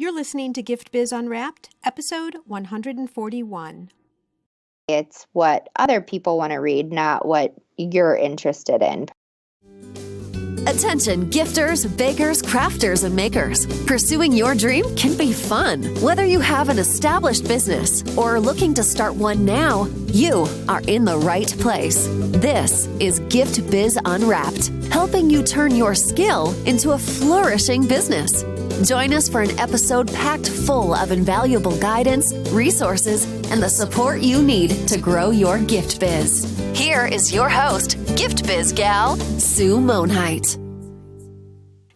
You're listening to Gift Biz Unwrapped, episode 141. It's what other people want to read, not what you're interested in. Attention gifters, bakers, crafters, and makers. Pursuing your dream can be fun. Whether you have an established business or are looking to start one now, you are in the right place. This is Gift Biz Unwrapped, helping you turn your skill into a flourishing business. Join us for an episode packed full of invaluable guidance, resources, and the support you need to grow your gift biz. Here is your host, Gift Biz gal, Sue Monheit.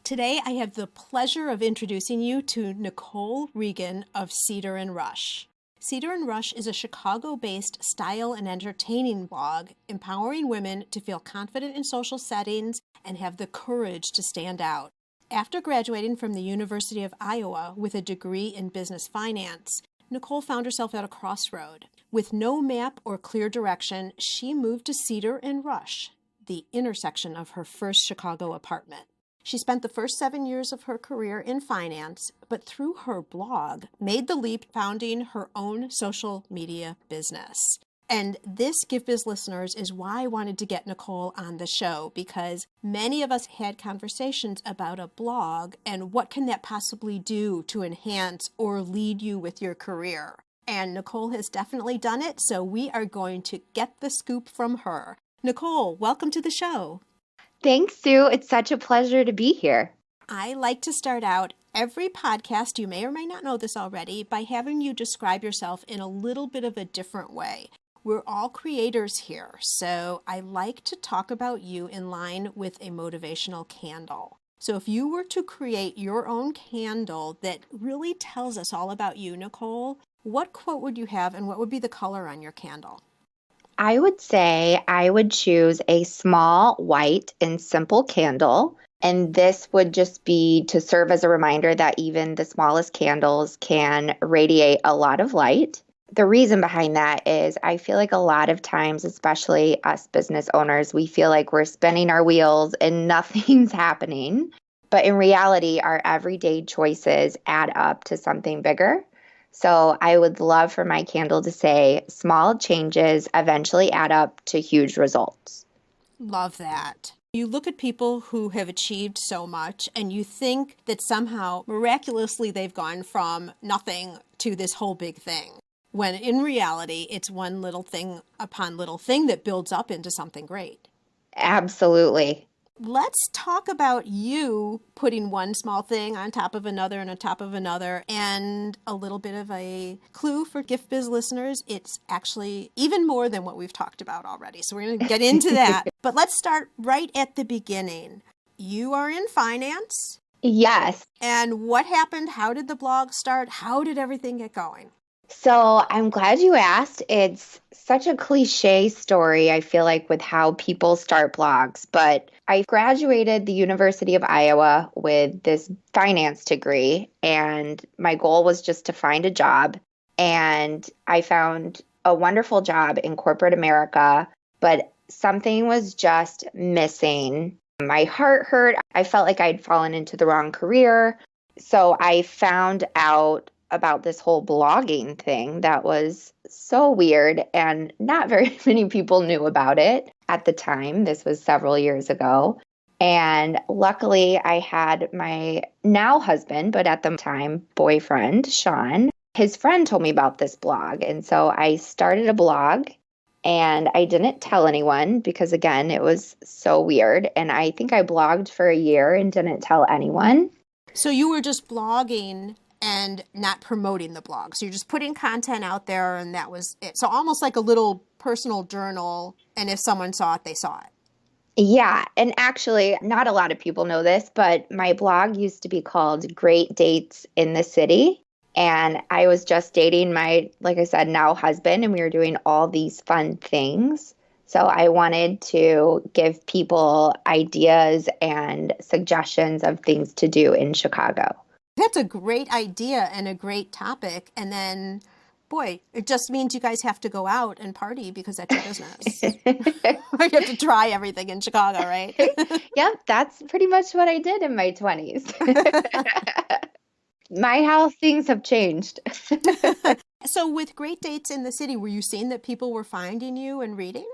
Today, I have the pleasure of introducing you to Nicole Regan of Cedar and Rush. Cedar and Rush is a Chicago-based style and entertaining blog empowering women to feel confident in social settings and have the courage to stand out. After graduating from the University of Iowa with a degree in business finance, Nicole found herself at a crossroad. With no map or clear direction, she moved to Cedar and Rush, the intersection of her first Chicago apartment. She spent the first 7 years of her career in finance, but through her blog, made the leap founding her own social media business. And this Gift Biz listeners is why I wanted to get Nicole on the show, because many of us had conversations about a blog and what can that possibly do to enhance or lead you with your career. And Nicole has definitely done it, so we are going to get the scoop from her. Nicole, welcome to the show. Thanks, Sue. It's such a pleasure to be here. I like to start out every podcast, you may or may not know this already, by having you describe yourself in a little bit of a different way. We're all creators here, so I like to talk about you in line with a motivational candle. So if you were to create your own candle that really tells us all about you, Nicole, what quote would you have and what would be the color on your candle? I would say I would choose a small, white, and simple candle. And this would just be to serve as a reminder that even the smallest candles can radiate a lot of light. The reason behind that is I feel like a lot of times, especially us business owners, we feel like we're spinning our wheels and nothing's happening. But in reality, our everyday choices add up to something bigger. So I would love for my candle to say, small changes eventually add up to huge results. Love that. You look at people who have achieved so much and you think that somehow miraculously they've gone from nothing to this whole big thing. When in reality, it's one little thing upon little thing that builds up into something great. Absolutely. Let's talk about you putting one small thing on top of another and on top of another, and a little bit of a clue for Gift Biz listeners. It's actually even more than what we've talked about already. So we're going to get into that. But let's start right at the beginning. You are in finance. Yes. And what happened? How did the blog start? How did everything get going? So I'm glad you asked. It's such a cliche story, I feel like, with how people start blogs. But I graduated the University of Iowa with this finance degree, and my goal was just to find a job. And I found a wonderful job in corporate America, but something was just missing. My heart hurt. I felt like I'd fallen into the wrong career. So I found out about this whole blogging thing that was so weird, and not very many people knew about it at the time. This was several years ago. And luckily I had my now husband, but at the time boyfriend, Sean, his friend told me about this blog. And so I started a blog, and I didn't tell anyone because, again, it was so weird. And I think I blogged for a year and didn't tell anyone. So you were just blogging and not promoting the blog. So you're just putting content out there, and that was it. So almost like a little personal journal, and if someone saw it, they saw it. Yeah, and actually, not a lot of people know this, but my blog used to be called Great Dates in the City. And I was just dating my, like I said, now husband, and we were doing all these fun things. So I wanted to give people ideas and suggestions of things to do in Chicago. That's a great idea and a great topic. And then, boy, it just means you guys have to go out and party because that's your business. You have to try everything in Chicago, right? Yep, that's pretty much what I did in my 20s. My how things have changed. So with great dates in the city, were you seeing that people were finding you and reading?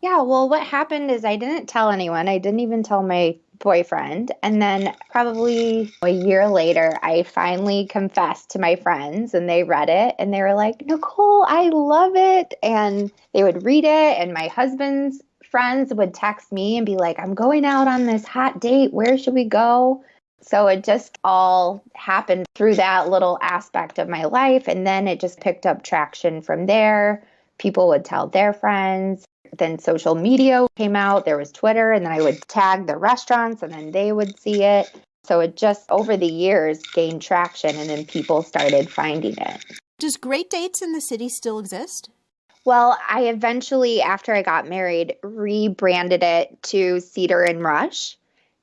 Yeah, well, what happened is I didn't tell anyone. I didn't even tell my boyfriend. And then probably a year later, I finally confessed to my friends and they read it and they were like, Nicole, I love it. And they would read it. And my husband's friends would text me and be like, I'm going out on this hot date. Where should we go? So it just all happened through that little aspect of my life. And then it just picked up traction from there. People would tell their friends. Then social media came out, there was Twitter, and then I would tag the restaurants and then they would see it. So it just over the years gained traction and then people started finding it. Does great dates in the city still exist? Well, I eventually, after I got married, rebranded it to Cedar and Rush.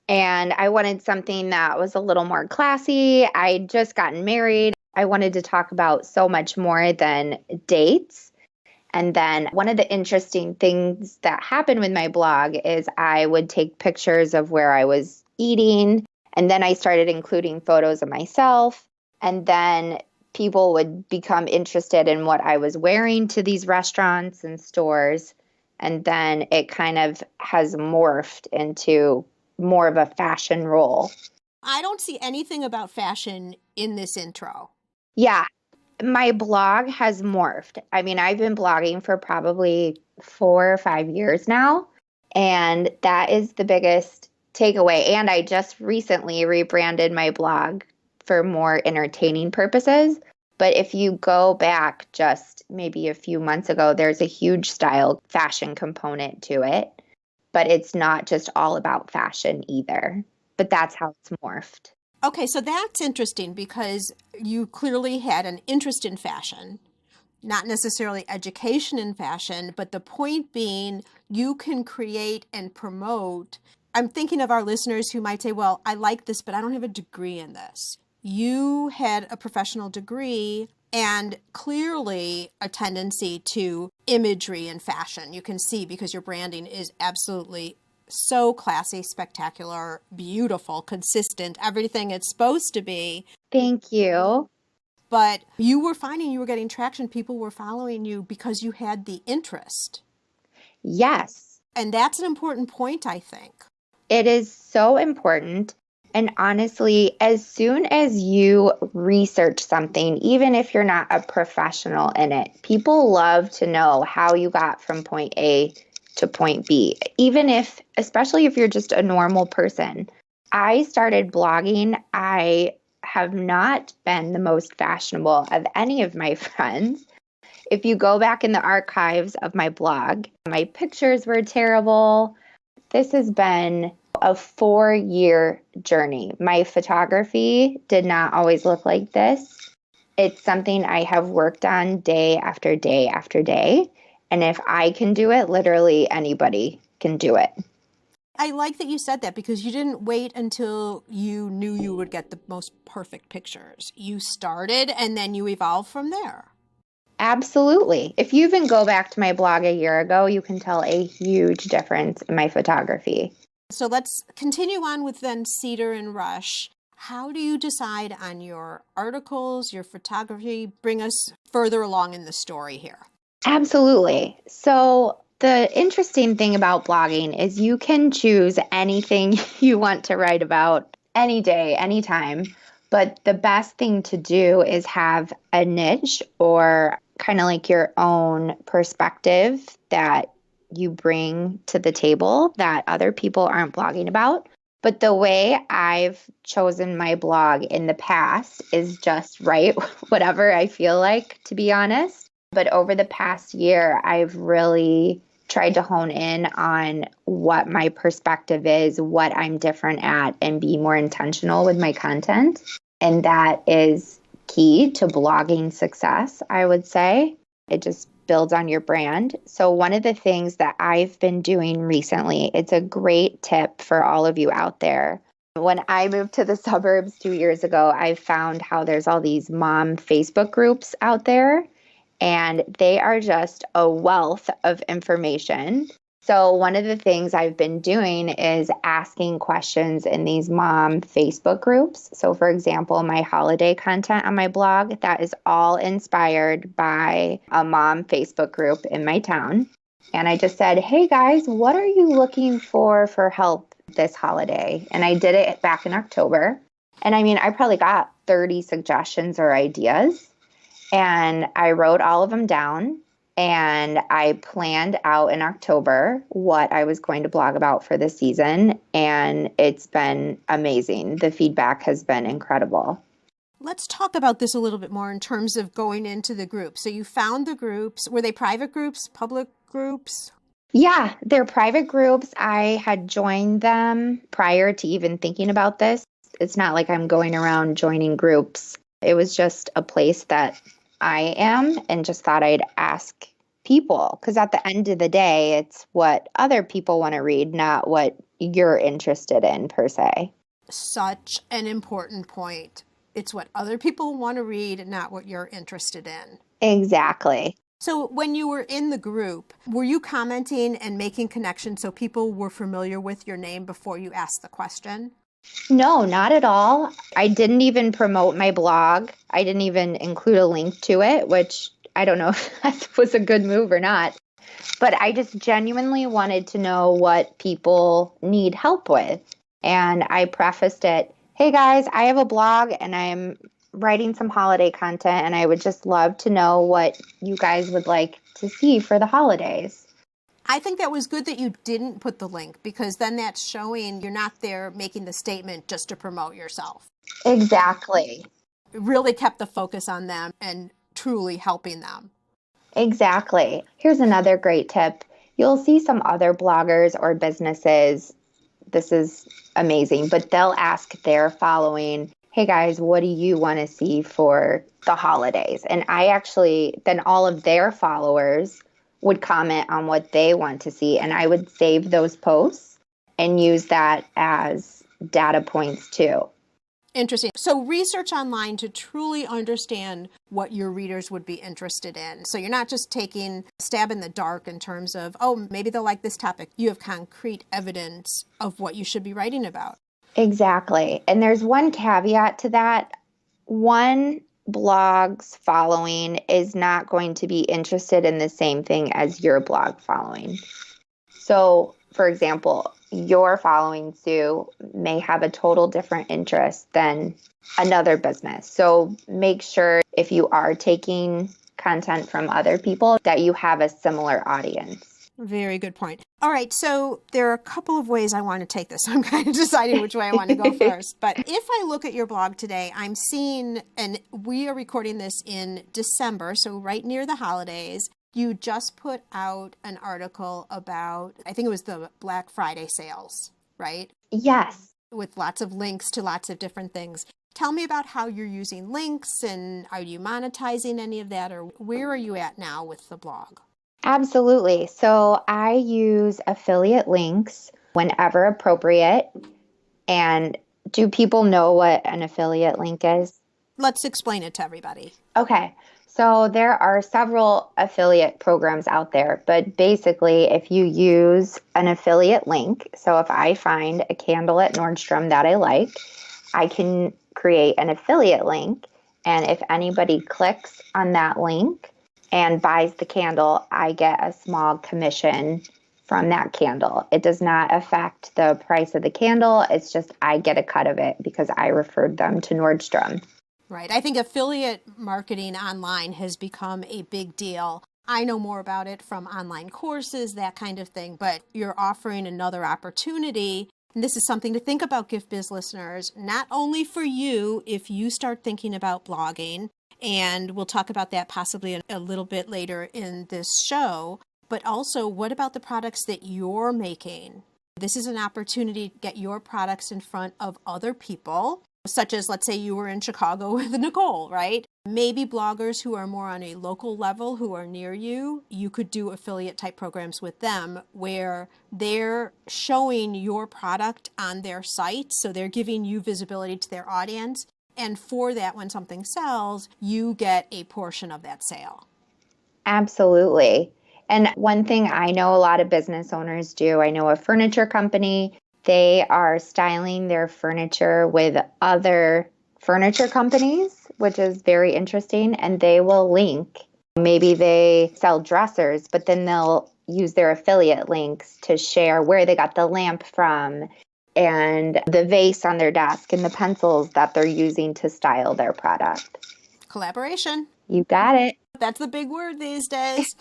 And I wanted something that was a little more classy. I'd just gotten married. I wanted to talk about so much more than dates. And then one of the interesting things that happened with my blog is I would take pictures of where I was eating. And then I started including photos of myself. And then people would become interested in what I was wearing to these restaurants and stores. And then it kind of has morphed into more of a fashion role. I don't see anything about fashion in this intro. Yeah. My blog has morphed. I mean, I've been blogging for probably 4 or 5 years now, and that is the biggest takeaway. And I just recently rebranded my blog for more entertaining purposes. But if you go back just maybe a few months ago, there's a huge style fashion component to it. But it's not just all about fashion either. But that's how it's morphed. Okay, so that's interesting because you clearly had an interest in fashion, not necessarily education in fashion, but the point being you can create and promote. I'm thinking of our listeners who might say, well, I like this, but I don't have a degree in this. You had a professional degree and clearly a tendency to imagery and fashion. You can see because your branding is absolutely so classy, spectacular, beautiful, consistent, everything it's supposed to be. Thank you. But you were finding you were getting traction. People were following you because you had the interest. Yes, And that's an important point, I think. it is so important. And honestly, as soon as you research something, even if you're not a professional in it, people love to know how you got from point A to point B, even if, especially if you're just a normal person. I started blogging. I have not been the most fashionable of any of my friends. If you go back in the archives of my blog, my pictures were terrible. This has been a 4-year journey. My photography did not always look like this. It's something I have worked on day after day after day. And if I can do it, literally anybody can do it. I like that you said that because you didn't wait until you knew you would get the most perfect pictures. You started and then you evolved from there. Absolutely. If you even go back to my blog a year ago, you can tell a huge difference in my photography. So let's continue on with then Cedar and Rush. How do you decide on your articles, your photography? Bring us further along in the story here. Absolutely. So the interesting thing about blogging is you can choose anything you want to write about any day, anytime. But the best thing to do is have a niche or kind of like your own perspective that you bring to the table that other people aren't blogging about. But the way I've chosen my blog in the past is just write whatever I feel like, to be honest. But over the past year, I've really tried to hone in on what my perspective is, what I'm different at, and be more intentional with my content. And that is key to blogging success, I would say. It just builds on your brand. So one of the things that I've been doing recently, it's a great tip for all of you out there. When I moved to the suburbs 2 years ago, I found how there's all these mom Facebook groups out there, and they are just a wealth of information. So one of the things I've been doing is asking questions in these mom Facebook groups. So for example, my holiday content on my blog, that is all inspired by a mom Facebook group in my town. And I just said, hey guys, what are you looking for help this holiday? And I did it back in October. And I mean, I probably got 30 suggestions or ideas. And I wrote all of them down. And I planned out in October what I was going to blog about for the season. And it's been amazing. The feedback has been incredible. Let's talk about this a little bit more in terms of going into the group. So you found the groups. Were they private groups, public groups? Yeah, they're private groups. I had joined them prior to even thinking about this. It's not like I'm going around joining groups. It was just a place that I am and just thought I'd ask people, because at the end of the day, it's what other people want to read, not what you're interested in per se. Such an important point. It's what other people want to read, not what you're interested in. Exactly. So when you were in the group, were you commenting and making connections so people were familiar with your name before you asked the question? No, not at all. I didn't even promote my blog. I didn't even include a link to it, which I don't know if that was a good move or not. But I just genuinely wanted to know what people need help with. And I prefaced it, hey guys, I have a blog and I'm writing some holiday content and I would just love to know what you guys would like to see for the holidays. I think that was good that you didn't put the link, because then that's showing you're not there making the statement just to promote yourself. Exactly. It really kept the focus on them and truly helping them. Exactly. Here's another great tip. You'll see some other bloggers or businesses. This is amazing, but they'll ask their following, hey guys, what do you want to see for the holidays? And then all of their followers would comment on what they want to see. And I would save those posts and use that as data points too. Interesting. So research online to truly understand what your readers would be interested in. So you're not just taking a stab in the dark in terms of, oh, maybe they'll like this topic. You have concrete evidence of what you should be writing about. Exactly. And there's one caveat to that. One blog's following is not going to be interested in the same thing as your blog following. So, for example, your following, Sue, may have a total different interest than another business. So make sure if you are taking content from other people that you have a similar audience. Very good point. All right, so there are a couple of ways I want to take this. I'm kind of deciding which way I want to go first. But if I look at your blog today, I'm seeing, and we are recording this in December, so right near the holidays, you just put out an article about, I think it was the Black Friday sales, right? Yes. With lots of links to lots of different things. Tell me about how you're using links, and are you monetizing any of that, or where are you at now with the blog? Absolutely. So I use affiliate links whenever appropriate. And do people know what an affiliate link is? Let's explain it to everybody. Okay. So there are several affiliate programs out there, but basically if you use an affiliate link, so if I find a candle at Nordstrom that I like, I can create an affiliate link. And if anybody clicks on that link and buys the candle, I get a small commission from that candle. It does not affect the price of the candle. It's just I get a cut of it because I referred them to Nordstrom. Right. I think affiliate marketing online has become a big deal. I know more about it from online courses, that kind of thing, but you're offering another opportunity. And this is something to think about, Gift Biz listeners, not only for you if you start thinking about blogging, and we'll talk about that possibly a little bit later in this show, but also what about the products that you're making? This is an opportunity to get your products in front of other people, such as, let's say you were in Chicago with Nicole, right? Maybe bloggers who are more on a local level, who are near you, you could do affiliate type programs with them where they're showing your product on their site. So they're giving you visibility to their audience. And for that, when something sells, you get a portion of that sale. Absolutely. And one thing I know a lot of business owners do, I know a furniture company, they are styling their furniture with other furniture companies, which is very interesting. And they will link, maybe they sell dressers, but then they'll use their affiliate links to share where they got the lamp from and the vase on their desk and the pencils that they're using to style their product. Collaboration. You got it. That's the big word these days.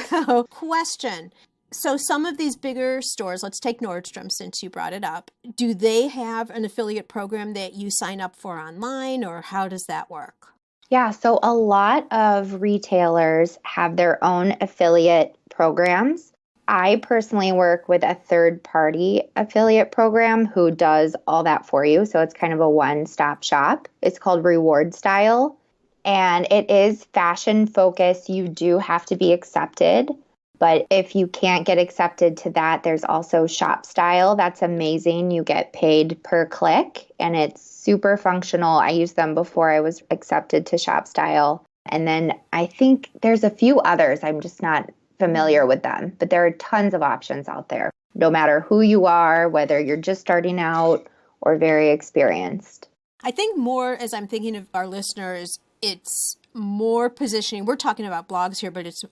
So, question. So some of these bigger stores, let's take Nordstrom since you brought it up, do they have an affiliate program that you sign up for online, or how does that work? Yeah, so a lot of retailers have their own affiliate programs. I personally work with a third-party affiliate program who does all that for you. So it's kind of a one-stop shop. It's called Reward Style, and it is fashion focused. You do have to be accepted. But if you can't get accepted to that, there's also Shop Style. That's amazing. You get paid per click, and it's super functional. I used them before I was accepted to Shop Style. And then I think there's a few others. I'm just not familiar with them. But there are tons of options out there, no matter who you are, whether you're just starting out or very experienced. I think more, as I'm thinking of our listeners, it's more positioning. We're talking about blogs here, but it's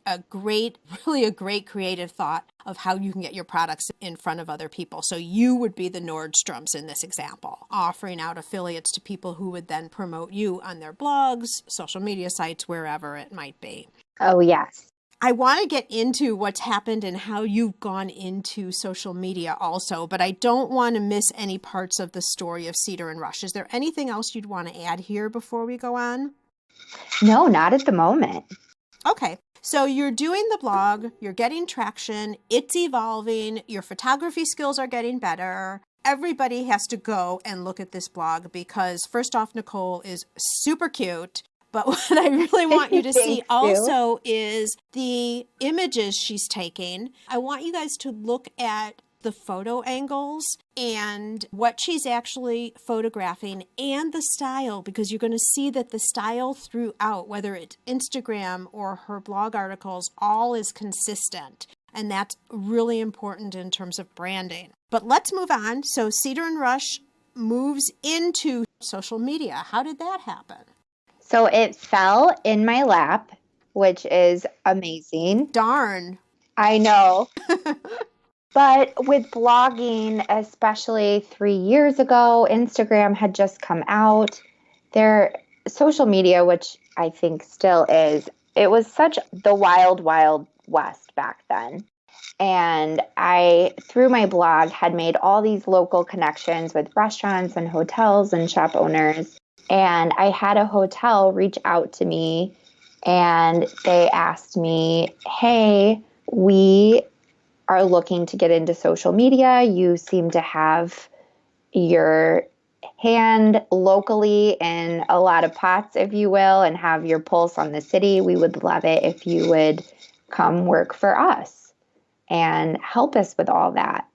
really a great creative thought of how you can get your products in front of other people. So you would be the Nordstroms in this example, offering out affiliates to people who would then promote you on their blogs, social media sites, wherever it might be. Oh, yes. I want to get into what's happened and how you've gone into social media also, but I don't want to miss any parts of the story of Cedar and Rush. Is there anything else you'd want to add here before we go on? No, not at the moment. Okay. So you're doing the blog, you're getting traction, it's evolving, your photography skills are getting better. Everybody has to go and look at this blog because first off, Nicole is super cute. But what I really want you to see also is the images she's taking. I want you guys to look at the photo angles and what she's actually photographing and the style, because you're going to see that the style throughout, whether it's Instagram or her blog articles, all is consistent. And that's really important in terms of branding. But let's move on. So Cedar and Rush moves into social media. How did that happen? So it fell in my lap, which is amazing. Darn. I know. But with blogging, especially 3 years ago, Instagram had just come out. Social media, which I think still is, it was such the wild, wild west back then. And I, through my blog, had made all these local connections with restaurants and hotels and shop owners. And I had a hotel reach out to me and they asked me, hey, we are looking to get into social media. You seem to have your hand locally in a lot of pots, if you will, and have your pulse on the city. We would love it if you would come work for us and help us with all that.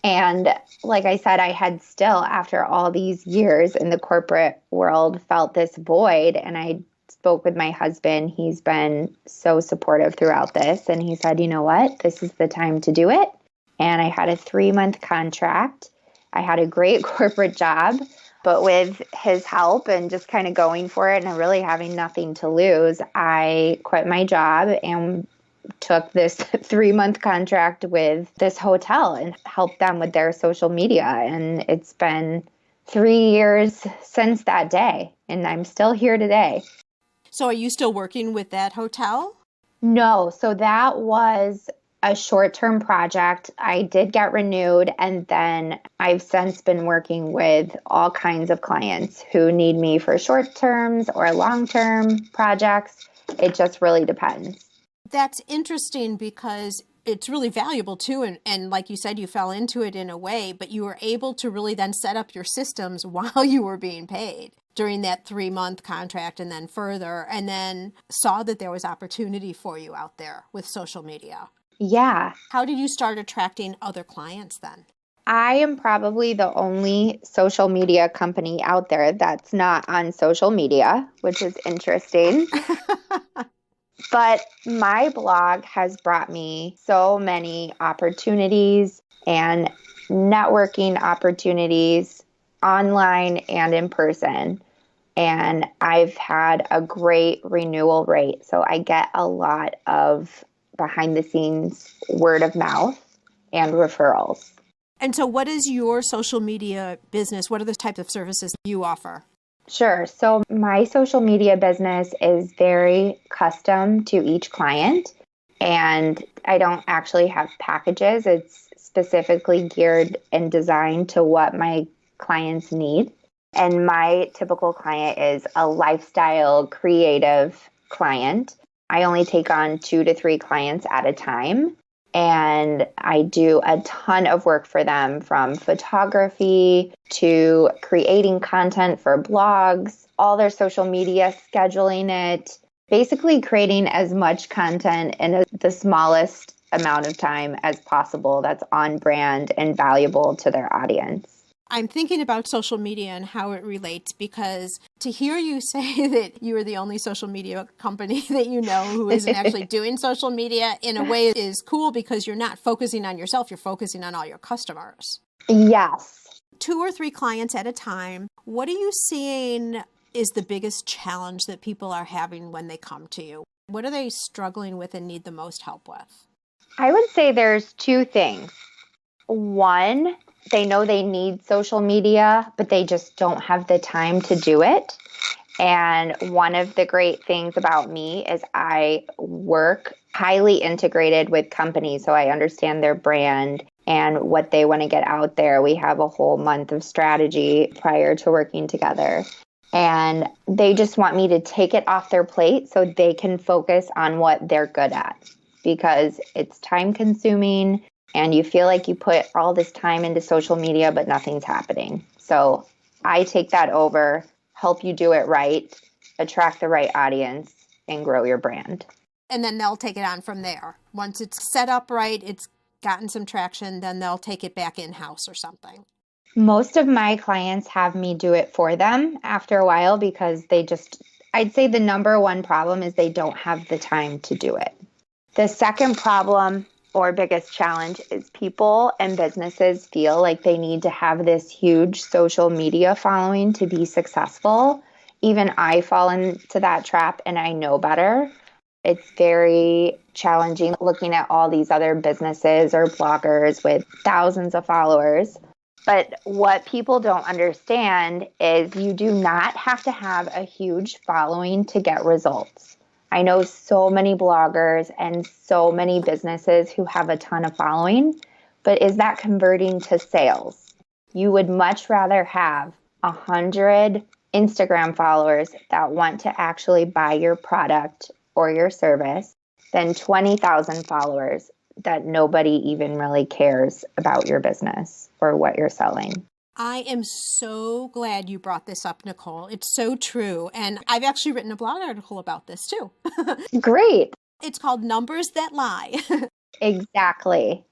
And like I said, I had still, after all these years in the corporate world, felt this void. And I spoke with my husband. He's been so supportive throughout this. And he said, you know what? This is the time to do it. And I had a 3-month contract. I had a great corporate job, but with his help and just kind of going for it and really having nothing to lose, I quit my job and took this 3-month contract with this hotel and helped them with their social media. And it's been 3 years since that day, and I'm still here today. So are you still working with that hotel? No, so that was a short-term project. I did get renewed, and then I've since been working with all kinds of clients who need me for short-terms or long-term projects. It just really depends. That's interesting because it's really valuable too. And like you said, you fell into it in a way, but you were able to really then set up your systems while you were being paid during that 3-month contract and then further, and then saw that there was opportunity for you out there with social media. Yeah. How did you start attracting other clients then? I am probably the only social media company out there that's not on social media, which is interesting. But my blog has brought me so many opportunities and networking opportunities online and in person. And I've had a great renewal rate. So I get a lot of behind the scenes word of mouth and referrals. And so what is your social media business? What are the types of services you offer? Sure. So my social media business is very custom to each client, and I don't actually have packages. It's specifically geared and designed to what my clients need. And my typical client is a lifestyle creative client. I only take on 2 to 3 clients at a time. And I do a ton of work for them, from photography to creating content for blogs, all their social media, scheduling it, basically creating as much content in the smallest amount of time as possible that's on brand and valuable to their audience. I'm thinking about social media and how it relates, because to hear you say that you are the only social media company that you know who isn't actually doing social media in a way is cool, because you're not focusing on yourself, you're focusing on all your customers. Yes. 2 or 3 clients at a time. What are you seeing is the biggest challenge that people are having when they come to you? What are they struggling with and need the most help with? I would say there's 2 things. One, they know they need social media, but they just don't have the time to do it. And one of the great things about me is I work highly integrated with companies, so I understand their brand and what they want to get out there. We have a whole month of strategy prior to working together. And they just want me to take it off their plate so they can focus on what they're good at, because it's time consuming. And you feel like you put all this time into social media, but nothing's happening. So I take that over, help you do it right, attract the right audience, and grow your brand. And then they'll take it on from there. Once it's set up right, it's gotten some traction, then they'll take it back in-house or something. Most of my clients have me do it for them after a while, because I'd say the number one problem is they don't have the time to do it. The second problem or biggest challenge is people and businesses feel like they need to have this huge social media following to be successful. Even I fall into that trap, and I know better. It's very challenging looking at all these other businesses or bloggers with thousands of followers. But what people don't understand is you do not have to have a huge following to get results. I know so many bloggers and so many businesses who have a ton of following, but is that converting to sales? You would much rather have 100 Instagram followers that want to actually buy your product or your service than 20,000 followers that nobody even really cares about your business or what you're selling. I am so glad you brought this up, Nicole. It's so true. And I've actually written a blog article about this too. Great. It's called Numbers That Lie. Exactly.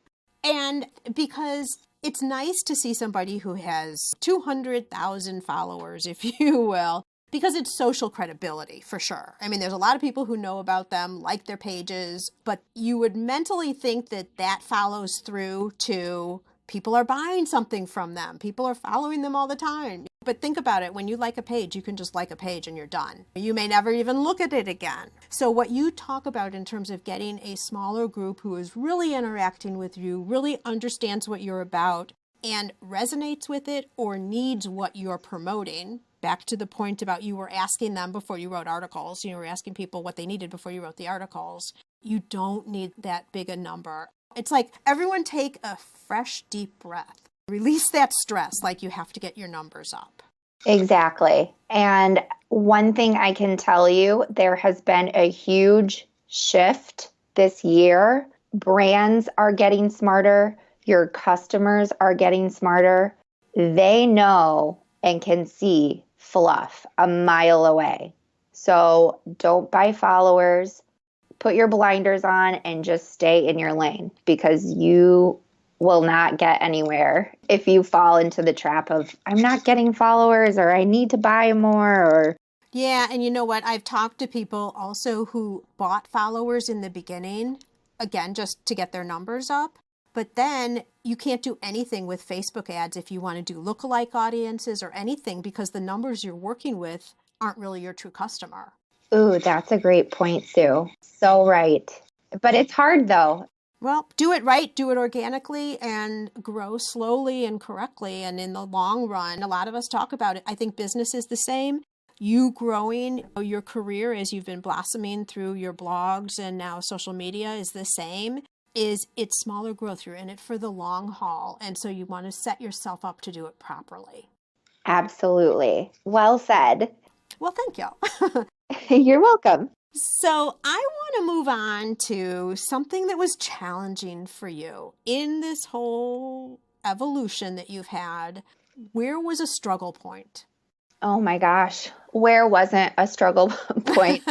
And because it's nice to see somebody who has 200,000 followers, if you will, because it's social credibility for sure. I mean, there's a lot of people who know about them, like their pages, but you would mentally think that that follows through to people are buying something from them. People are following them all the time. But think about it. When you like a page, you can just like a page and you're done. You may never even look at it again. So what you talk about in terms of getting a smaller group who is really interacting with you, really understands what you're about, and resonates with it or needs what you're promoting. Back to the point about you were asking them before you wrote articles. You were asking people what they needed before you wrote the articles. You don't need that big a number. It's like everyone take a fresh, deep breath. Release that stress, like you have to get your numbers up. Exactly. And one thing I can tell you, there has been a huge shift this year. Brands are getting smarter. Your customers are getting smarter. They know and can see fluff a mile away. So don't buy followers. Put your blinders on and just stay in your lane, because you will not get anywhere if you fall into the trap of, I'm not getting followers, or I need to buy more, or Yeah, and you know what? I've talked to people also who bought followers in the beginning, again, just to get their numbers up. But then you can't do anything with Facebook ads if you want to do lookalike audiences or anything because the numbers you're working with aren't really your true customer. Ooh, that's a great point, Sue. So right. But it's hard though. Well, do it right, do it organically, and grow slowly and correctly. And in the long run, a lot of us talk about it. I think business is the same. You growing your career as you've been blossoming through your blogs and now social media is the same. It's smaller growth. You're in it for the long haul. And so you want to set yourself up to do it properly. Absolutely. Well said. Well, thank you. You're welcome. So I want to move on to something that was challenging for you in this whole evolution that you've had. Where was a struggle point? Oh my gosh. Where wasn't a struggle point?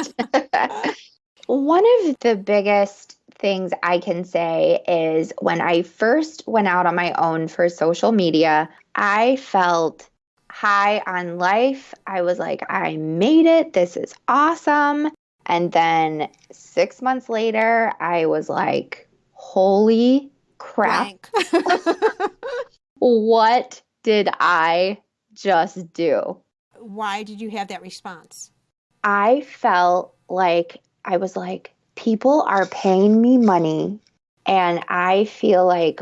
One of the biggest things I can say is when I first went out on my own for social media, I felt high on life. I was like, I made it. This is awesome. And then 6 months later, I was like, holy crap. What did I just do? Why did you have that response? I felt like I was like, people are paying me money. And I feel like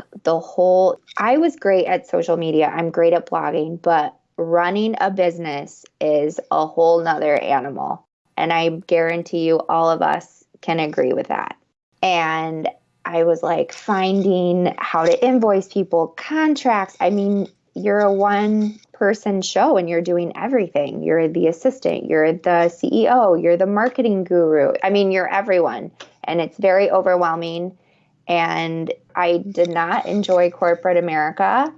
I was great at social media. I'm great at blogging, but running a business is a whole nother animal. And I guarantee you all of us can agree with that. And I was like finding how to invoice people, contracts. I mean, you're a one-person show and you're doing everything. You're the assistant, you're the CEO, you're the marketing guru. I mean, you're everyone. And it's very overwhelming. And I did not enjoy corporate America.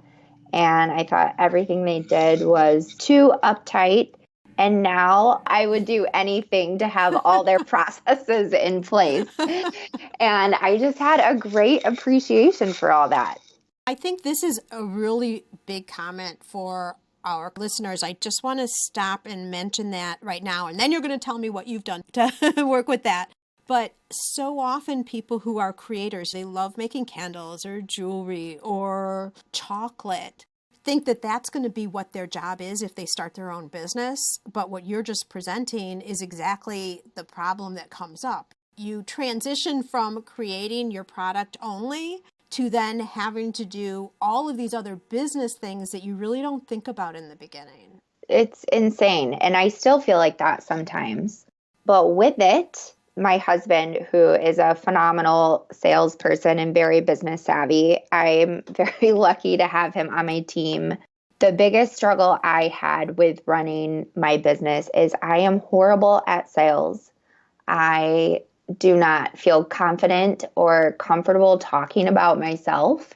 And I thought everything they did was too uptight. And now I would do anything to have all their processes in place. And I just had a great appreciation for all that. I think this is a really big comment for our listeners. I just want to stop and mention that right now. And then you're going to tell me what you've done to work with that. But so often people who are creators, they love making candles or jewelry or chocolate, think that that's going to be what their job is if they start their own business. But what you're just presenting is exactly the problem that comes up. You transition from creating your product only to then having to do all of these other business things that you really don't think about in the beginning. It's insane. And I still feel like that sometimes. But with it, my husband, who is a phenomenal salesperson and very business savvy, I'm very lucky to have him on my team. The biggest struggle I had with running my business is I am horrible at sales. I do not feel confident or comfortable talking about myself.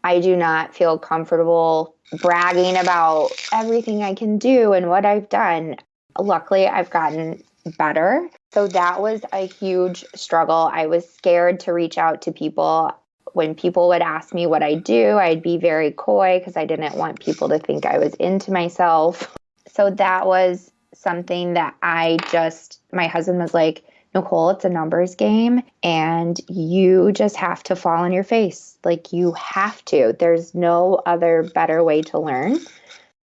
I do not feel comfortable bragging about everything I can do and what I've done. Luckily, I've gotten better. So that was a huge struggle. I was scared to reach out to people. When people would ask me what I do, I'd be very coy because I didn't want people to think I was into myself. So that was something that my husband was like, Nicole, it's a numbers game and you just have to fall on your face. Like you have to. There's no other better way to learn.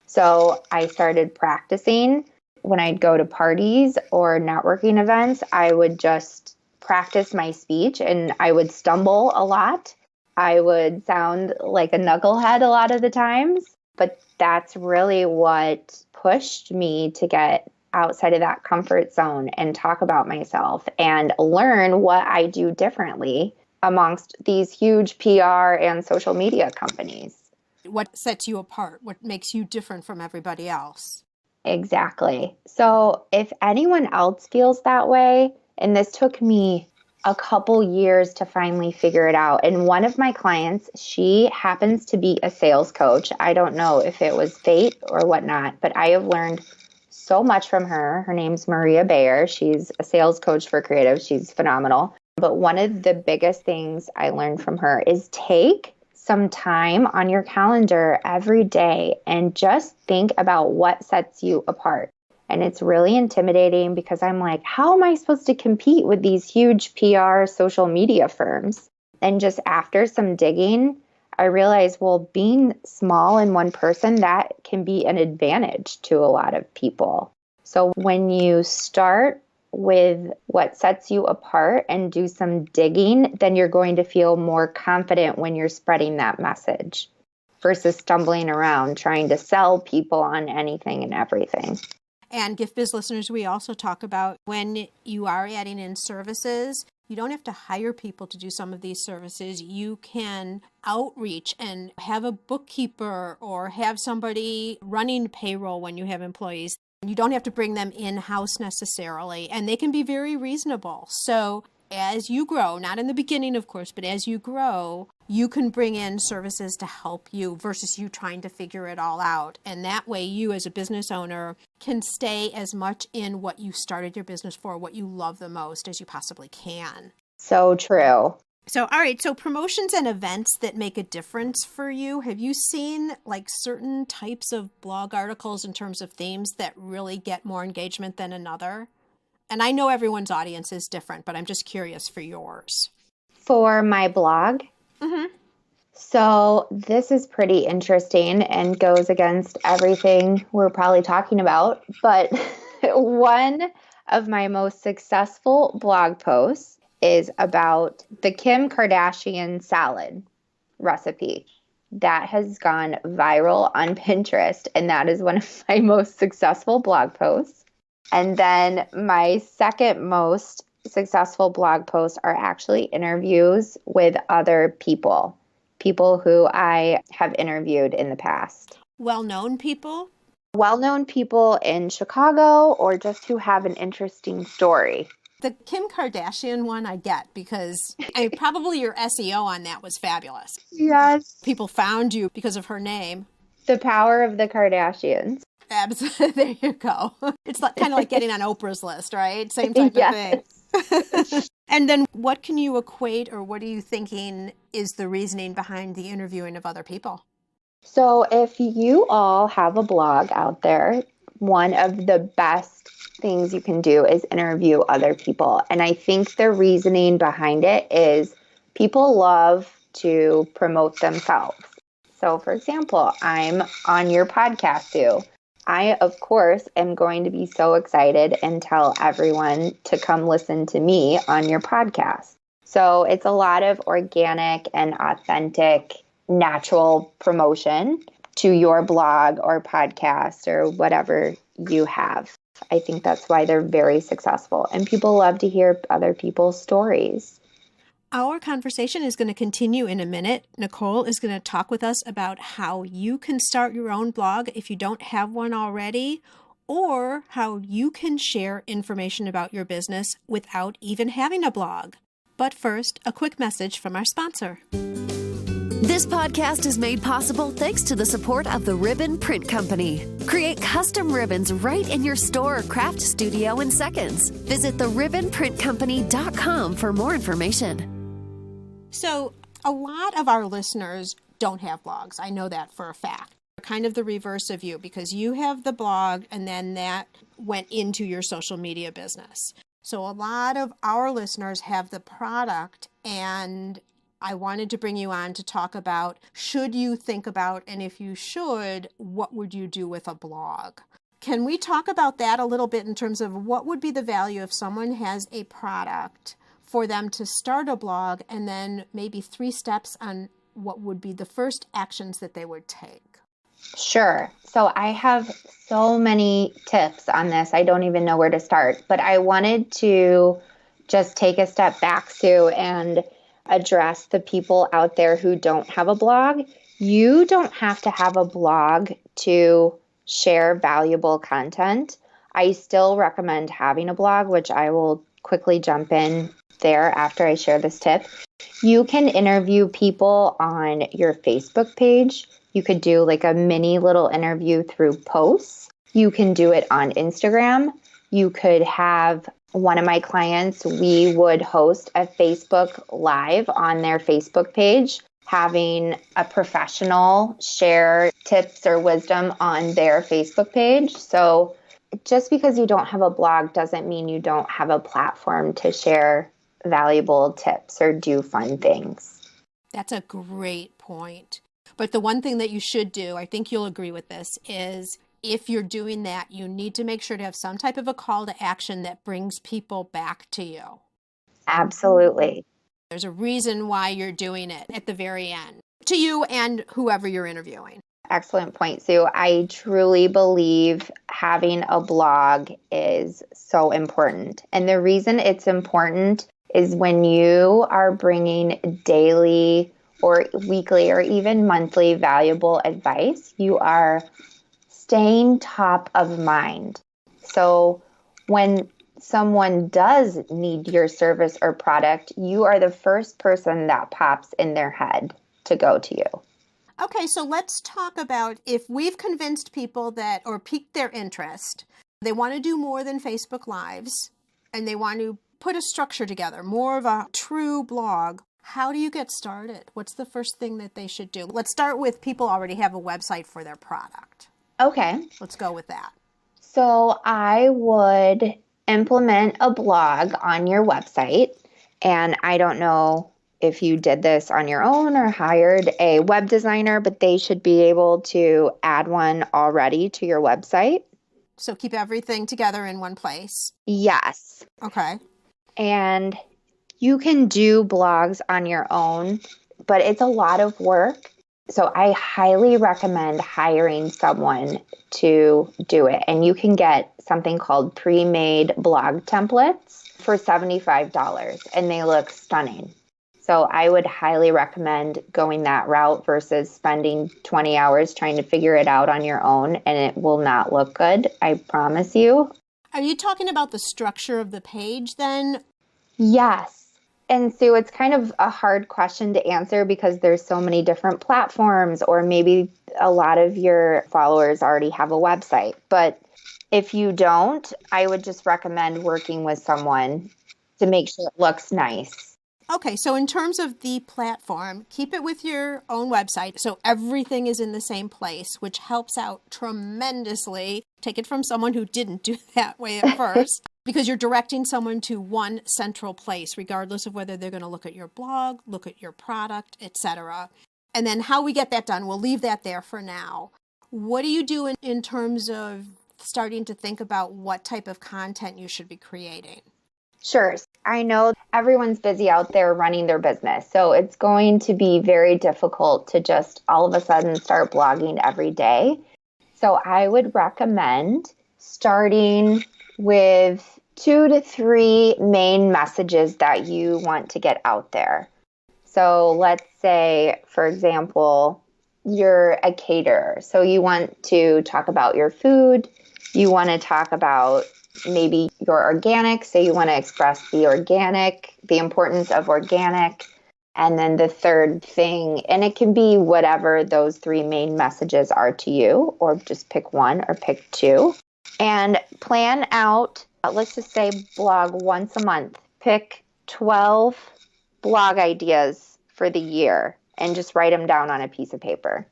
So I started practicing. When I'd go to parties or networking events, I would just practice my speech and I would stumble a lot. I would sound like a knucklehead a lot of the times, but that's really what pushed me to get outside of that comfort zone and talk about myself and learn what I do differently amongst these huge PR and social media companies. What sets you apart? What makes you different from everybody else? Exactly. So if anyone else feels that way, and this took me a couple years to finally figure it out. And one of my clients, she happens to be a sales coach. I don't know if it was fate or whatnot, but I have learned so much from her. Her name's Maria Bayer. She's a sales coach for creatives. She's phenomenal. But one of the biggest things I learned from her is take some time on your calendar every day and just think about what sets you apart. And it's really intimidating because I'm like, how am I supposed to compete with these huge PR social media firms? And just after some digging, I realized, well, being small in one person, that can be an advantage to a lot of people. So when you start with what sets you apart and do some digging, then you're going to feel more confident when you're spreading that message versus stumbling around trying to sell people on anything and everything. And Gift Biz listeners, we also talk about when you are adding in services, you don't have to hire people to do some of these services. You can outreach and have a bookkeeper or have somebody running payroll when you have employees. You don't have to bring them in-house necessarily, and they can be very reasonable. So as you grow, not in the beginning, of course, but as you grow, you can bring in services to help you versus you trying to figure it all out. And that way you as a business owner can stay as much in what you started your business for, what you love the most as you possibly can. So true. So, all right. So promotions and events that make a difference for you. Have you seen like certain types of blog articles in terms of themes that really get more engagement than another? And I know everyone's audience is different, but I'm just curious for yours. For my blog, so this is pretty interesting and goes against everything we're probably talking about. But one of my most successful blog posts is about the Kim Kardashian salad recipe. That has gone viral on Pinterest, and that is one of my most successful blog posts. And then my second most successful blog posts are actually interviews with other people who I have interviewed in the past. Well-known people? Well-known people in Chicago or just who have an interesting story. The Kim Kardashian one I get because probably your SEO on that was fabulous. Yes. People found you because of her name. The power of the Kardashians. Absolutely. There you go. It's like, kind of like getting on Oprah's list, right? Same type of thing. And then what can you equate or what are you thinking is the reasoning behind the interviewing of other people? So if you all have a blog out there, one of the best things you can do is interview other people. And I think the reasoning behind it is people love to promote themselves. So for example, I'm on your podcast too. I, of course, am going to be so excited and tell everyone to come listen to me on your podcast. So it's a lot of organic and authentic, natural promotion to your blog or podcast or whatever you have. I think that's why they're very successful. And people love to hear other people's stories. Our conversation is going to continue in a minute. Nicole is going to talk with us about how you can start your own blog if you don't have one already, or how you can share information about your business without even having a blog. But first, a quick message from our sponsor. This podcast is made possible thanks to the support of the Ribbon Print Company. Create custom ribbons right in your store or craft studio in seconds. Visit theribbonprintcompany.com for more information. So a lot of our listeners don't have blogs. I know that for a fact. Kind of the reverse of you because you have the blog and then that went into your social media business. So a lot of our listeners have the product, and I wanted to bring you on to talk about, should you think about, and if you should, what would you do with a blog? Can we talk about that a little bit in terms of what would be the value if someone has a product for them to start a blog, and then maybe 3 steps on what would be the first actions that they would take? Sure. So I have so many tips on this. I don't even know where to start, but I wanted to just take a step back, Sue, and address the people out there who don't have a blog. You don't have to have a blog to share valuable content. I still recommend having a blog, which I will quickly jump in there after I share this tip. You can interview people on your Facebook page. You could do like a mini little interview through posts. You can do it on Instagram. You could have one of my clients, we would host a Facebook Live on their Facebook page, having a professional share tips or wisdom on their Facebook page. So just because you don't have a blog doesn't mean you don't have a platform to share valuable tips or do fun things. That's a great point. But the one thing that you should do, I think you'll agree with this, is if you're doing that, you need to make sure to have some type of a call to action that brings people back to you. Absolutely. There's a reason why you're doing it at the very end, to you and whoever you're interviewing. Excellent point, Sue. I truly believe having a blog is so important. And the reason it's important is when you are bringing daily or weekly or even monthly valuable advice, you are staying top of mind. So when someone does need your service or product, you are the first person that pops in their head to go to you. Okay, so let's talk about if we've convinced people that, or piqued their interest, they want to do more than Facebook Lives, and they want to put a structure together, more of a true blog. How do you get started? What's the first thing that they should do? Let's start with people already have a website for their product. Okay. Let's go with that. So I would implement a blog on your website, and I don't know if you did this on your own or hired a web designer, but they should be able to add one already to your website. So keep everything together in one place. Yes. Okay. And you can do blogs on your own, but it's a lot of work. So I highly recommend hiring someone to do it. And you can get something called pre-made blog templates for $75, and they look stunning. So I would highly recommend going that route versus spending 20 hours trying to figure it out on your own, and it will not look good, I promise you. Are you talking about the structure of the page then? Yes. And Sue, it's kind of a hard question to answer because there's so many different platforms, or maybe a lot of your followers already have a website. But if you don't, I would just recommend working with someone to make sure it looks nice. Okay, so in terms of the platform, keep it with your own website so everything is in the same place, which helps out tremendously. Take it from someone who didn't do that way at first, because you're directing someone to one central place, regardless of whether they're going to look at your blog, look at your product, etc. And then how we get that done, we'll leave that there for now. What do you do in terms of starting to think about what type of content you should be creating? Sure. I know everyone's busy out there running their business, so it's going to be very difficult to just all of a sudden start blogging every day. So I would recommend starting with 2 to 3 main messages that you want to get out there. So let's say, for example, you're a caterer. So you want to talk about your food. You want to talk about maybe your organic, so you want to express the importance of organic. And then the third thing, and it can be whatever those 3 main messages are to you, or just pick one or pick 2. And plan out, let's just say blog once a month. Pick 12 blog ideas for the year and just write them down on a piece of paper.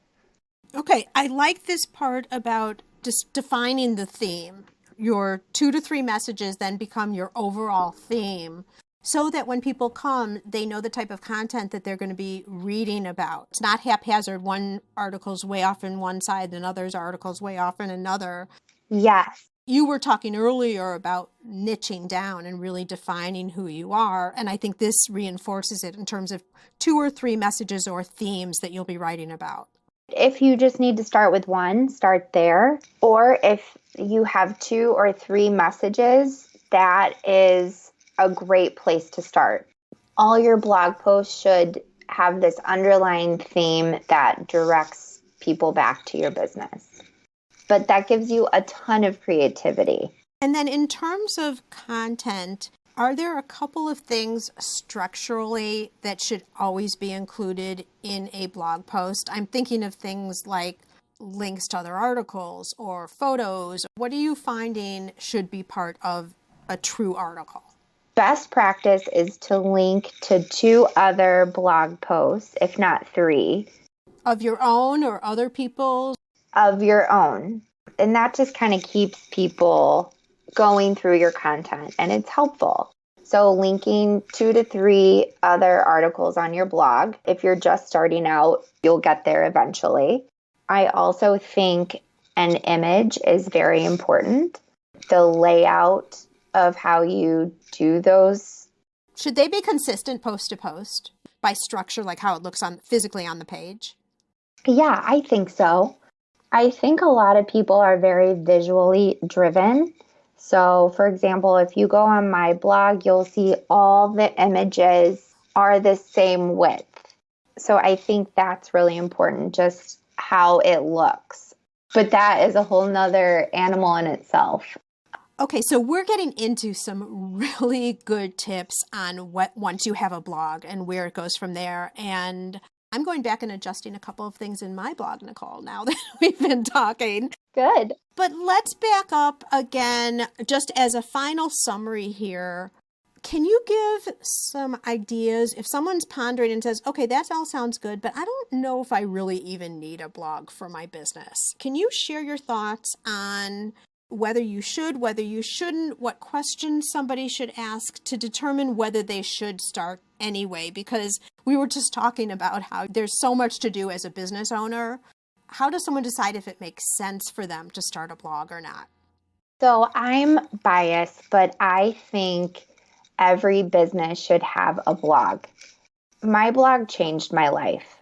Okay, I like this part about just defining the theme. Your 2 to 3 messages then become your overall theme, so that when people come, they know the type of content that they're going to be reading about. It's not haphazard. One article's way off in one side, another's article's way off in another. Yes. You were talking earlier about niching down and really defining who you are, and I think this reinforces it in terms of 2 or 3 messages or themes that you'll be writing about. If you just need to start with one, start there. Or if you have 2 or 3 messages, that is a great place to start. All your blog posts should have this underlying theme that directs people back to your business. But that gives you a ton of creativity. And then in terms of content, are there a couple of things structurally that should always be included in a blog post? I'm thinking of things like links to other articles or photos. What are you finding should be part of a true article? Best practice is to link to 2 other blog posts, if not 3. Of your own or other people's? Of your own. And that just kind of keeps people going through your content, and it's helpful. So linking 2 to 3 other articles on your blog. If you're just starting out, you'll get there eventually. I also think an image is very important. The layout of how you do those. Should they be consistent post to post by structure, like how it looks on physically on the page? Yeah, I think so. I think a lot of people are very visually driven. So, for example, if you go on my blog, you'll see all the images are the same width. So I think that's really important, just how it looks. But that is a whole nother animal in itself. Okay, so we're getting into some really good tips on what once you have a blog and where it goes from there. And I'm going back and adjusting a couple of things in my blog, Nicole, now that we've been talking. Good. But let's back up again, just as a final summary here. Can you give some ideas if someone's pondering and says, okay, that all sounds good, but I don't know if I really even need a blog for my business? Can you share your thoughts on whether you should, whether you shouldn't, what questions somebody should ask to determine whether they should start anyway? Because we were just talking about how there's so much to do as a business owner. How does someone decide if it makes sense for them to start a blog or not? So I'm biased, but I think every business should have a blog. My blog changed my life,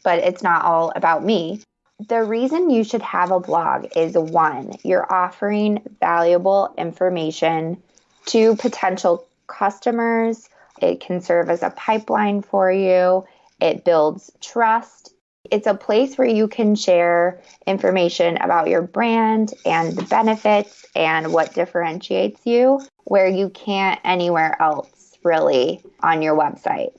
but it's not all about me. The reason you should have a blog is, one, you're offering valuable information to potential customers. It can serve as a pipeline for you. It builds trust. It's a place where you can share information about your brand and the benefits and what differentiates you, where you can't anywhere else really on your website.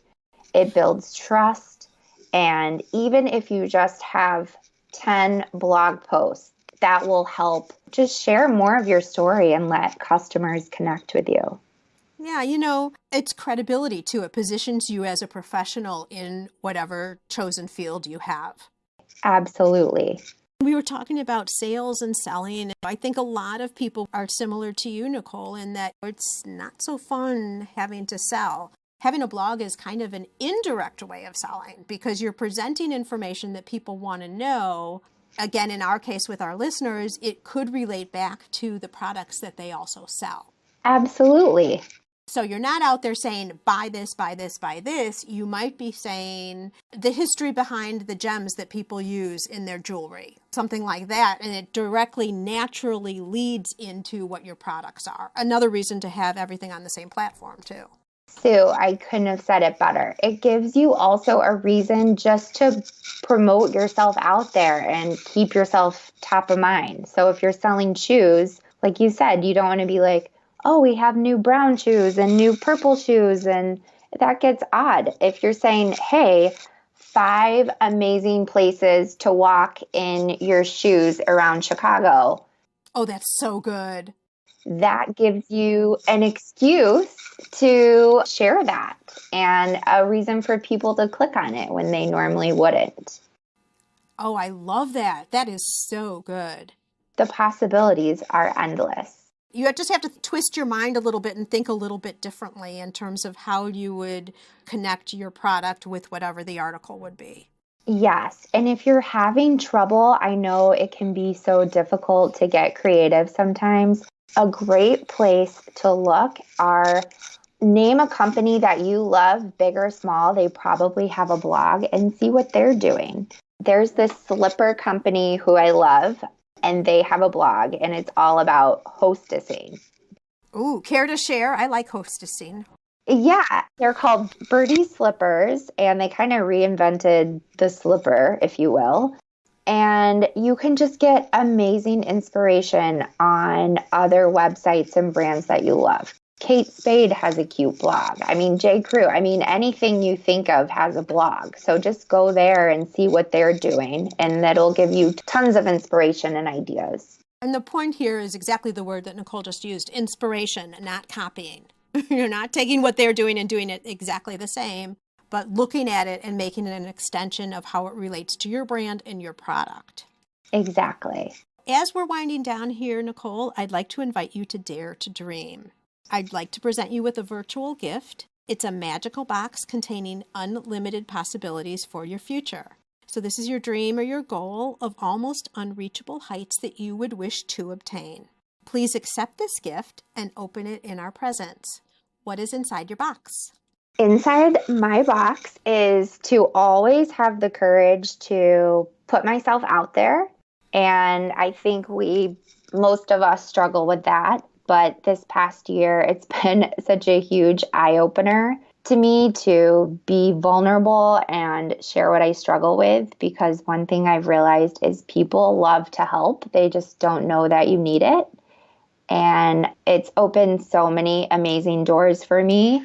It builds trust. And even if you just have 10 blog posts, that will help just share more of your story and let customers connect with you. Yeah, it's credibility too. It positions you as a professional in whatever chosen field you have. Absolutely. We were talking about sales and selling. I think a lot of people are similar to you, Nicole, in that it's not so fun having to sell. Having a blog is kind of an indirect way of selling because you're presenting information that people want to know. Again, in our case with our listeners, it could relate back to the products that they also sell. Absolutely. So you're not out there saying, buy this, buy this, buy this. You might be saying the history behind the gems that people use in their jewelry, something like that. And it directly, naturally leads into what your products are. Another reason to have everything on the same platform too. Sue, I couldn't have said it better. It gives you also a reason just to promote yourself out there and keep yourself top of mind. So if you're selling shoes, like you said, you don't want to be like, oh, we have new brown shoes and new purple shoes, and that gets odd. If you're saying, hey, 5 amazing places to walk in your shoes around Chicago. Oh, that's so good. That gives you an excuse to share that and a reason for people to click on it when they normally wouldn't. Oh, I love that. That is so good. The possibilities are endless. You just have to twist your mind a little bit and think a little bit differently in terms of how you would connect your product with whatever the article would be. Yes. And if you're having trouble, I know it can be so difficult to get creative sometimes. A great place to look are name a company that you love, big or small. They probably have a blog, and see what they're doing. There's this slipper company who I love, and they have a blog, and it's all about hostessing. Ooh, care to share? I like hostessing. Yeah, they're called Birdie Slippers, and they kind of reinvented the slipper, if you will. And you can just get amazing inspiration on other websites and brands that you love. Kate Spade has a cute blog. J. Crew. Anything you think of has a blog. So just go there and see what they're doing, and that'll give you tons of inspiration and ideas. And the point here is exactly the word that Nicole just used, inspiration, not copying. You're not taking what they're doing and doing it exactly the same, but looking at it and making it an extension of how it relates to your brand and your product. Exactly. As we're winding down here, Nicole, I'd like to invite you to dare to dream. I'd like to present you with a virtual gift. It's a magical box containing unlimited possibilities for your future. So this is your dream or your goal of almost unreachable heights that you would wish to obtain. Please accept this gift and open it in our presence. What is inside your box? Inside my box is to always have the courage to put myself out there. And I think most of us struggle with that. But this past year, it's been such a huge eye-opener to me to be vulnerable and share what I struggle with, because one thing I've realized is people love to help. They just don't know that you need it. And it's opened so many amazing doors for me,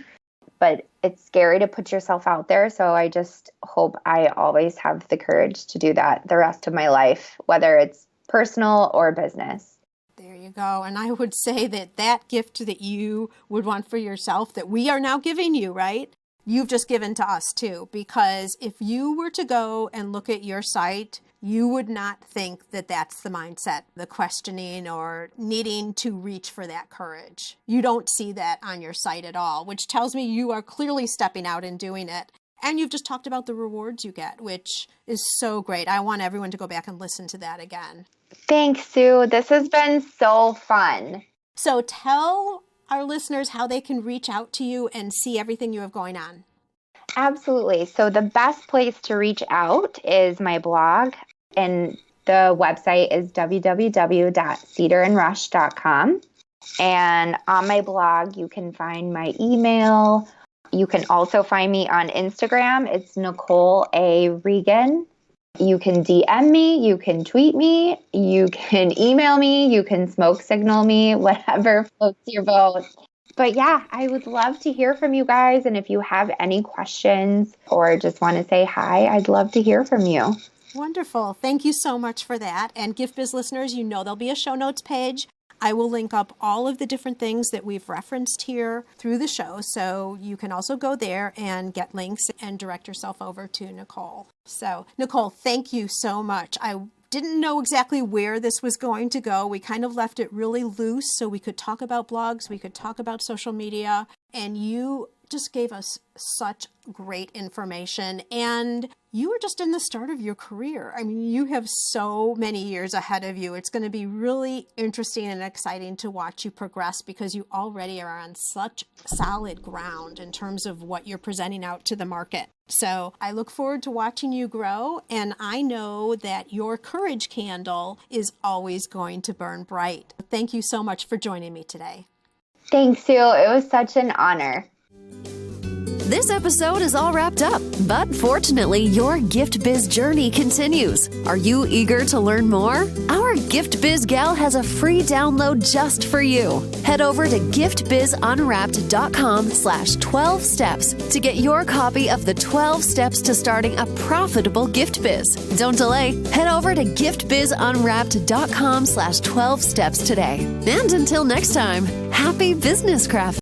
but it's scary to put yourself out there. So I just hope I always have the courage to do that the rest of my life, whether it's personal or business. There you go. And I would say that gift that you would want for yourself that we are now giving you, right? You've just given to us too, because if you were to go and look at your site, you would not think that that's the mindset, the questioning or needing to reach for that courage. You don't see that on your site at all, which tells me you are clearly stepping out and doing it. And you've just talked about the rewards you get, which is so great. I want everyone to go back and listen to that again. Thanks, Sue. This has been so fun. So tell our listeners how they can reach out to you and see everything you have going on. Absolutely. So the best place to reach out is my blog, and the website is www.cedarandrush.com. And on my blog, you can find my email. You can also find me on Instagram. It's Nicole A. Regan. You can DM me, you can tweet me, you can email me, you can smoke signal me, whatever floats your boat. But yeah, I would love to hear from you guys. And if you have any questions or just want to say hi, I'd love to hear from you. Wonderful. Thank you so much for that. And Gift Biz listeners, you know there'll be a show notes page. I will link up all of the different things that we've referenced here through the show, so you can also go there and get links and direct yourself over to Nicole. So, Nicole, thank you so much. I didn't know exactly where this was going to go. We kind of left it really loose so we could talk about blogs, we could talk about social media, and you just gave us such great information. And you were just in the start of your career. I mean, you have so many years ahead of you. It's going to be really interesting and exciting to watch you progress, because you already are on such solid ground in terms of what you're presenting out to the market. So I look forward to watching you grow, and I know that your courage candle is always going to burn bright. Thank you so much for joining me today. Thanks, Sue. It was such an honor. This episode is all wrapped up, but fortunately, your Gift Biz journey continues. Are you eager to learn more? Our Gift Biz gal has a free download just for you. Head over to giftbizunwrapped.com/12 steps to get your copy of the 12 steps to starting a profitable gift biz. Don't delay. Head over to giftbizunwrapped.com/12 steps today. And until next time, happy business craft.